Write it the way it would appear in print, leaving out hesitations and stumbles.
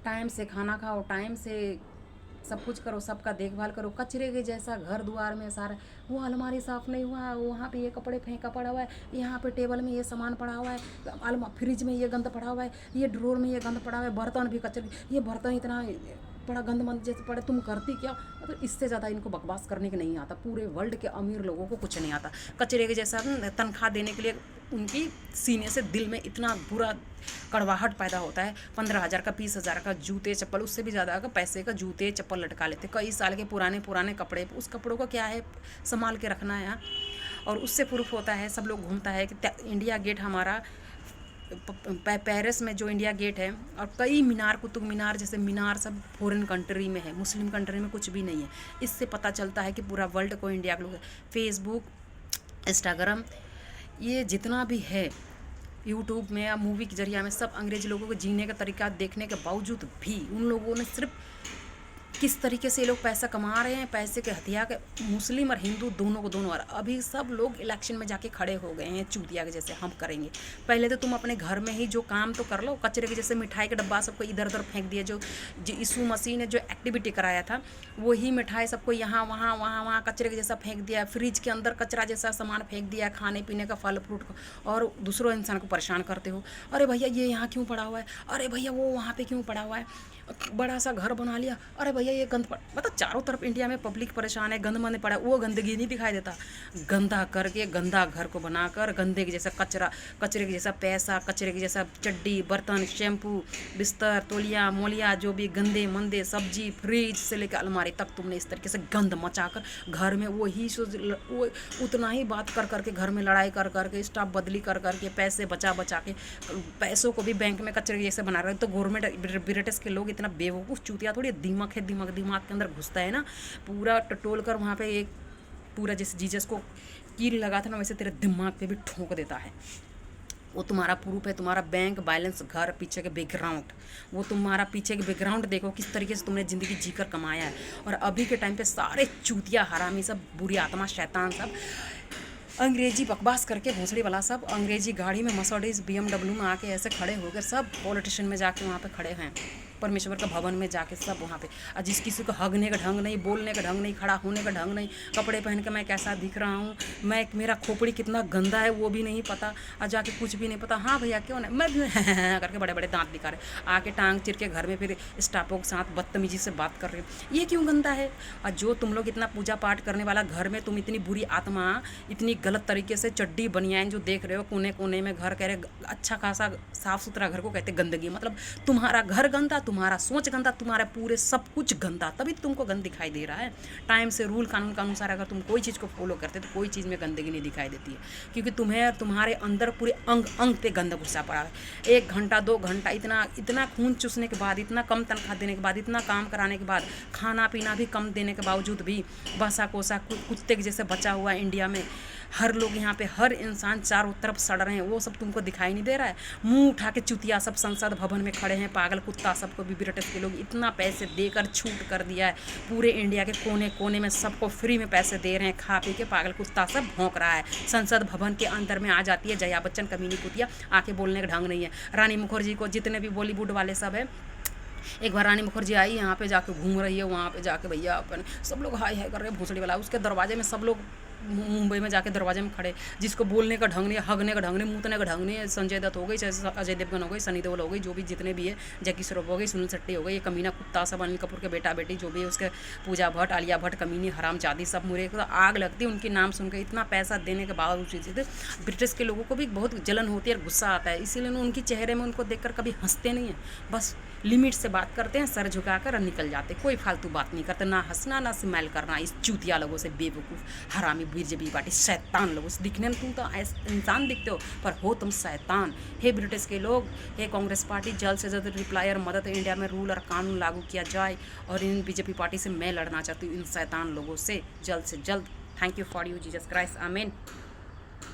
Time से खाना खाओ, टाइम से सब कुछ करो, सबका देखभाल करो। कचरे के जैसा घर द्वार में सारा, वो अलमारी साफ़ नहीं हुआ, वहाँ पे ये कपड़े फेंका पड़ा हुआ है, यहाँ पे टेबल में ये सामान पड़ा हुआ है, फ्रिज में ये गंद पड़ा हुआ है, ये ड्रोर में ये गंद पड़ा हुआ है, बर्तन भी कचरे, ये बर्तन इतना बड़ा गंद मंद जैसे पड़े, तुम करती क्या? मतलब इससे ज़्यादा इनको बकवास करने के नहीं आता। पूरे वर्ल्ड के अमीर लोगों को कुछ नहीं आता। कचरे के जैसा तनख्वाह देने के लिए उनकी सीने से दिल में इतना बुरा कड़वाहट पैदा होता है। 15,000 का, 20,000 का जूते चप्पल, उससे भी ज़्यादा का पैसे का जूते चप्पल लटका लेते, कई साल के पुराने पुराने कपड़े। उस कपड़ों का क्या है, संभाल के रखना है। और उससे प्रूफ होता है, सब लोग घूमता है कि इंडिया गेट हमारा पेरिस में जो इंडिया गेट है, और कई मीनार, कुतुब मीनार जैसे मीनार सब फॉरेन कंट्री में है, मुस्लिम कंट्री में कुछ भी नहीं है। इससे पता चलता है कि पूरा वर्ल्ड को इंडिया के लोग, फेसबुक, इंस्टाग्राम, ये जितना भी है यूट्यूब में या मूवी के जरिए में, सब अंग्रेजी लोगों को जीने का तरीका देखने के बावजूद भी उन लोगों ने सिर्फ किस तरीके से ये लोग पैसा कमा रहे हैं, पैसे के हथियार के, मुस्लिम और हिंदू दोनों को दोनों। और अभी सब लोग इलेक्शन में जाके खड़े हो गए हैं चूतिया के जैसे, हम करेंगे। पहले तो तुम अपने घर में ही जो काम तो कर लो। कचरे के जैसे मिठाई का डब्बा सबको इधर उधर फेंक दिया। जो यीशु मसीह ने जो एक्टिविटी कराया था, वही मिठाई सबको यहाँ वहाँ कचरे के जैसा फेंक दिया। फ्रिज के अंदर कचरा जैसा सामान फेंक दिया, खाने पीने का, फल फ्रूट का, और दूसरों इंसान को परेशान करते हो। अरे भैया ये यहाँ क्यों पड़ा हुआ है, अरे भैया वो वहाँ पे क्यों पड़ा हुआ है, बड़ा सा घर बना लिया, अरे भैया ये गंद पड़ा। मतलब चारों तरफ इंडिया में पब्लिक परेशान है, गंद मंद पड़ा, वो गंदगी नहीं दिखाई देता। गंदा करके गंदा घर को बनाकर गंदे के जैसा कचरा, कचरे के जैसा पैसा, कचरे के जैसा चड्डी, बर्तन, शैम्पू, बिस्तर, तौलिया मोलिया, जो भी गंदे मंदे, सब्जी, फ्रिज से लेकर अलमारी तक तुमने इस तरीके से गंद मचाकर घर में वो उतना ही बात कर करके, घर में लड़ाई कर करके, स्टाफ बदली कर करके, पैसे बचा बचा के, पैसों को भी बैंक में कचरे जैसे बना रहे। तो गवर्नमेंट ब्रिटिश के लोग इतना बेवकूफ़ चूतिया थोड़ी, दिमाग है, दिमाग के अंदर घुसता है ना, पूरा टटोल कर वहाँ पे एक पूरा जैसे जीसस को कील लगा था ना, वैसे तेरे दिमाग पे भी ठोक देता है। वो तुम्हारा प्रूफ है, तुम्हारा बैंक बैलेंस, घर, पीछे के बैकग्राउंड, वो तुम्हारा पीछे के बैकग्राउंड देखो किस तरीके से तुमने ज़िंदगी जीकर कमाया है। और अभी के टाइम पे सारे चूतिया, हरामी, सब बुरी आत्मा, शैतान, सब अंग्रेजी बकवास करके, भोसड़ी वाला सब अंग्रेजी गाड़ी में, मर्सिडीज, BMW में आके ऐसे खड़े हो गए। सब पॉलिटिशियन में जाके वहाँ पे खड़े हैं, परमेश्वर का भवन में जाके सब वहाँ पे। और जिस किसी को हगने का ढंग नहीं, बोलने का ढंग नहीं, खड़ा होने का ढंग नहीं, कपड़े पहन के मैं कैसा दिख रहा हूँ, मेरा खोपड़ी कितना गंदा है वो भी नहीं पता, और जाके कुछ भी नहीं पता। हाँ भैया क्यों नहीं, मैं भी करके बड़े बड़े दांत दिखा रहे, आके टांग चिर के घर में फिर स्टाफों के साथ बदतमीजी से बात कर रहे हो। ये क्यों गंदा है? और जो तुम लोग इतना पूजा पाठ करने वाला घर में, तुम इतनी बुरी आत्मा, इतनी गलत तरीके से चड्डी बनियान जो देख रहे हो कोने कोने में घर, कह रहे अच्छा खासा साफ सुथरा घर को कहते गंदगी। मतलब तुम्हारा घर गंदा, तुम्हारा सोच गंदा, तुम्हारा पूरे सब कुछ गंदा, तभी तुमको गंद दिखाई दे रहा है। टाइम से रूल कानून के अनुसार अगर तुम कोई चीज़ को फॉलो करते तो कोई चीज़ में गंदगी नहीं दिखाई देती है, क्योंकि तुम्हें तुम्हारे अंदर पूरे अंग अंग पे गंद घुसा पड़ा है। 1 घंटा 2 घंटा इतना खून चूसने के बाद, इतना कम तनख्वाह देने के बाद, इतना काम कराने के बाद, खाना पीना भी कम देने के बावजूद भी बसा कोसा कुत्ते के जैसे बचा हुआ इंडिया में हर लोग, यहाँ पे हर इंसान चारों तरफ सड़ रहे हैं। वो सब तुमको दिखाई नहीं दे रहा है? मुंह उठा के चुतिया सब संसद भवन में खड़े हैं, पागल कुत्ता सबको भी ब्रिटिश के लोग इतना पैसे देकर छूट कर दिया है। पूरे इंडिया के कोने कोने में सबको फ्री में पैसे दे रहे हैं, खा पी के पागल कुत्ता सब भौंक रहा है। संसद भवन के अंदर में आ जाती है जया बच्चन, कमीनी कुतिया, आके बोलने का ढंग नहीं है। रानी मुखर्जी को, जितने भी बॉलीवुड वाले सब है, एक बार रानी मुखर्जी आई यहाँ पे, जाके घूम रही है, वहाँ पे जाके भैया अपन सब लोग हाय हाय कर रहे हैं, भोसड़ी वाला। उसके दरवाजे में सब लोग मुंबई में जाके दरवाजे में खड़े, जिसको बोलने का ढंग नहीं, हगने का ढंग नहीं, मूतने का ढंग नहीं। संजय दत्त हो गई, चाहे अजय देवगन हो गई, सनी देओल हो गई, जो भी जितने भी है, जैकी श्रॉफ हो गई, सुनील शेट्टी हो गई, ये कमीना कुत्ता सब, अनिल कपूर के बेटा बेटी जो भी है, उसके पूजा भट्ट, आलिया भट्ट, कमीनी हरामजादी, सब मुरे को आग लगती है उनके नाम सुनकर। इतना पैसा देने के बावजूद ब्रिटिश के लोगों को भी बहुत जलन होती है और गुस्सा आता है, इसीलिए उनके चेहरे में उनको देखकर कभी हंसते नहीं हैं। बस लिमिट से बात करते हैं, सर झुकाकर और निकल जाते, कोई फालतू बात नहीं करते, ना हंसना ना स्माइल करना। इस चूतिया लोगों से, बेवकूफ़ हरामी बीजेपी पार्टी शैतान लोगों से। दिखने में तुम तो इंसान दिखते हो, पर हो तुम शैतान। हे ब्रिटिश के लोग, हे कांग्रेस पार्टी, जल्द से जल्द रिप्लाई और मदद इंडिया में रूल और कानून लागू किया जाए। और इन बीजेपी पार्टी से मैं लड़ना चाहती हूँ, इन शैतान लोगों से, जल्द से जल्द। Thank you for you Jesus Christ, आमीन।